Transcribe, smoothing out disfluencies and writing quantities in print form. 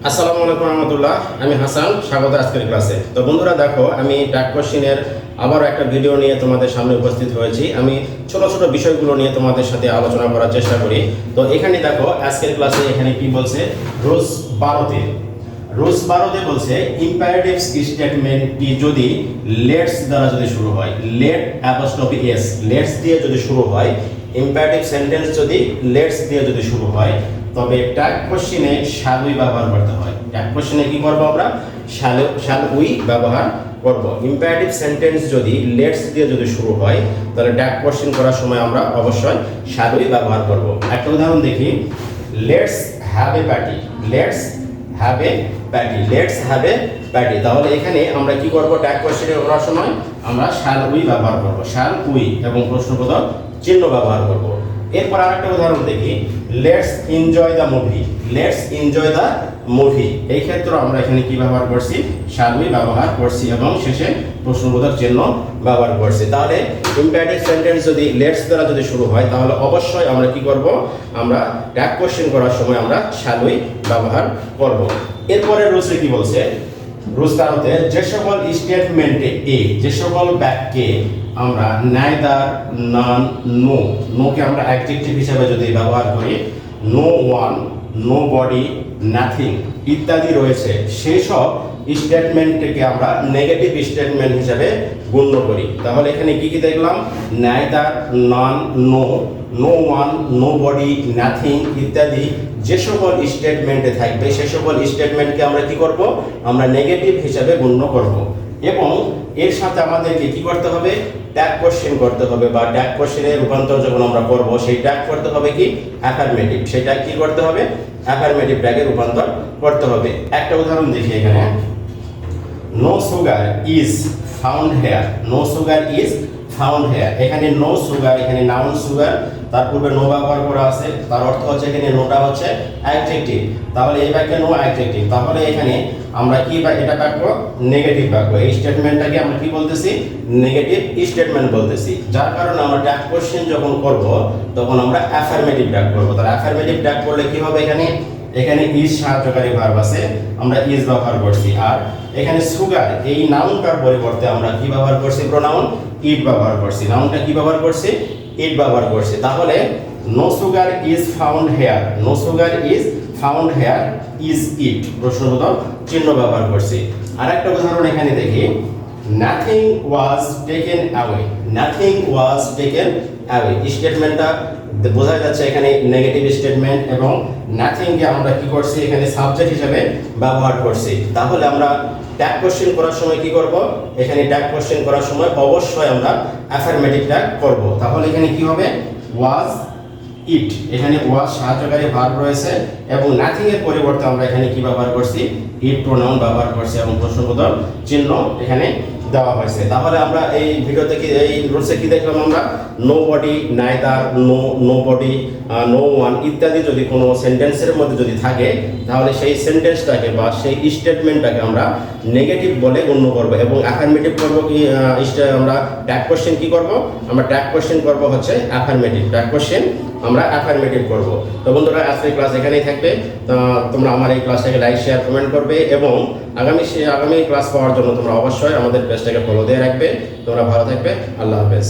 আসসালামু আলাইকুম রহমতুল্লাহ। আমি হাসান, স্বাগত আজকের ক্লাসে। তো বন্ধুরা দেখো, আমি ট্যাগ কোশ্চেনের আবারও একটা ভিডিও নিয়ে তোমাদের সামনে উপস্থিত হয়েছি। আমি ছোট ছোট বিষয়গুলো নিয়ে তোমাদের সাথে আলোচনা করার চেষ্টা করি। তো এখানে দেখো আজকের ক্লাসে এখানে কি বলছে, রোজ 12তে বলছে ইম্পারেটিভ স্টেটমেন্টটি যদি লেটস দ্বারা যদি শুরু হয়, লেট অ্যাপোস্ট্রফি এস, লেটস দিয়ে যদি শুরু হয়, ইম্পারেটিভ সেন্টেন্স যদি লেটস দিয়ে যদি শুরু হয়, তবে ট্যাগ কোশ্চেনে শ্যাল উই ব্যবহার করতে হয়। ট্যাগ কোশ্চেনে কি করব আমরা? শ্যাল উই ব্যবহার করব। ইম্পারেটিভ সেন্টেন্স যদি লেটস দিয়ে যদি শুরু হয়, তাহলে ট্যাগ কোশ্চেন করার সময় আমরা অবশ্যই শ্যাল উই ব্যবহার করব। একটা উদাহরণ দেখি, let's have a party, let's have a party, let's have a party. তাহলে এখানে আমরা কি করব? ট্যাগ কোশ্চেন করার সময় আমরা শ্যাল উই ব্যবহার করব, শ্যাল উই এবং প্রশ্নবোধক চিহ্ন ব্যবহার করব। এরপর আরেকটা উদাহরণ দেখি, let's enjoy the movie, let's enjoy the movie. এই ক্ষেত্রে আমরা এখানে কি ব্যবহার করছি? শ্যাল উই ব্যবহার করছি এবং শেষে প্রশ্নবোধক চিহ্ন ব্যবহার করছি। তাহলে ইম্পারেটিভ সেন্টেন্স যদি লেটস দ্বারা যদি শুরু হয়, তাহলে অবশ্যই আমরা কি করব? আমরা ট্যাগ কোশ্চেন করার সময় আমরা শ্যাল উই ব্যবহার করব। এরপরে রুলসে কি বলছে? রুলস তারতে যে সকল স্টেটমেন্টে যে সকল বাক্যে আমরা নাইদার, নন, নোকে আমরা অ্যাডজেক্টিভ হিসেবে যদি ব্যবহার করি, no one, nobody, nothing ইত্যাদি রয়েছে, সেই সব স্টেটমেন্টকে আমরা নেগেটিভ স্টেটমেন্ট হিসেবে গণ্য করি। তাহলে এখানে কি কি দেখলাম? Neither, none, no one, nobody, nothing ইত্যাদি যে সকল স্টেটমেন্টে থাকবে, সে সকল স্টেটমেন্টকে আমরা কি করব? আমরা নেগেটিভ হিসেবে গণ্য করব। এবং এর সাথে আমাদেরকে কি করতে হবে? ট্যাগ কোশ্চেন করতে হবে, বা ট্যাগ কোশ্চেনের রূপান্তর যখন আমরা করব, সেই ট্যাগ করতে হবে কি? অ্যাফার্মেটিভ। সেটা কি করতে হবে? অ্যাফার্মেটিভ ট্যাগে রূপান্তর করতে হবে। একটা উদাহরণ দেখি এখানে, no sugar is found here, no sugar is found here. এখানে নো সুগার, এখানে নাউন সুগার, তার পূর্বে নো ব্যবহার করা আছে, তার অর্থ হচ্ছে এখানে নোটা হচ্ছে অ্যাডজেক্টিভ। তাহলে এই বাক্যে নো অ্যাডজেক্টিভ, তাহলে এখানে আমরা কি এটা বাক্য? নেগেটিভ বাক্য। এই স্টেটমেন্টটাকে আমরা কি বলতেছি? নেগেটিভ স্টেটমেন্ট বলতেছি। যার কারণে আমরা ট্যাগ কোশ্চেন যখন করব, তখন আমরা অ্যাফার্মেটিভ ট্যাগ করব। তাহলে অ্যাফার্মেটিভ ট্যাগ করলে কি হবে? এখানে ইজ সাহায্যকারী ভার্ব আছে, আমরা ইজ ব্যবহার করছি। আর এখানে সুগার, এই নাউনটার পরিবর্তে আমরা কি ব্যবহার করছি? প্রোনাউন ইট ব্যবহার করছি। নাউনটা কি ব্যবহার করছি? ইট ব্যবহার করছি। তাহলে no sugar is found here, no sugar is found here is it, প্রশ্নবোধক চিহ্ন ব্যবহার করছি। আরেকটা উদাহরণ এখানে দেখি, nothing was taken away, nothing was taken away. স্টেটমেন্টটা বোঝা যাচ্ছে এখানে নেগেটিভ স্টেটমেন্ট, এবং নাথিংকে আমরা কি করছি? এখানে সাবজেক্ট হিসেবে ব্যবহার করছি। তাহলে আমরা ট্যাগ কোশ্চেন করার সময় কি করব? এখানে ট্যাগ কোশ্চেন করার সময় অবশ্যই আমরা অ্যাফার্মেটিভ ট্যাগ করব। তাহলে এখানে কি হবে? ওয়াজ ইট, এখানে ওয়াজ সাহায্যকারী ভার্ব রয়েছে, এবং নাথিং এর পরিবর্তে আমরা এখানে কি ব্যবহার করছি? ইট প্রোনাউন ব্যবহার করছি, এবং প্রশ্নবোধক চিহ্ন এখানে দেওয়া হয়েছে। তাহলে আমরা এই ভিডিও থেকে, এই রুলসে কি দেখলাম? আমরা nobody, neither, nobody, no one ইত্যাদি যদি কোনো সেন্টেন্সের মধ্যে যদি থাকে, তাহলে সেই সেন্টেন্সটাকে বা সেই স্টেটমেন্টটাকে আমরা নেগেটিভ বলে গণ্য করব, এবং অ্যাফার্মেটিভ করব কি? আমরা ট্যাগ কোশ্চেন কি করব? আমরা ট্যাগ কোশ্চেন করব হচ্ছে অ্যাফার্মেটিভ। ট্যাগ কোশ্চেন আমরা অ্যাফার্মেটিভ করব। তো বন্ধুরা, আজকের ক্লাস এখানেই থাকবে। তোমরা আমার এই ক্লাসটাকে লাইক, শেয়ার, কমেন্ট করবে, এবং আগামী ক্লাস পাওয়ার জন্য তোমরা অবশ্যই আমাদের পেজটাকে ফলো দিয়ে রাখবে। তোমরা ভালো থাকবে। আল্লাহ হাফেজ।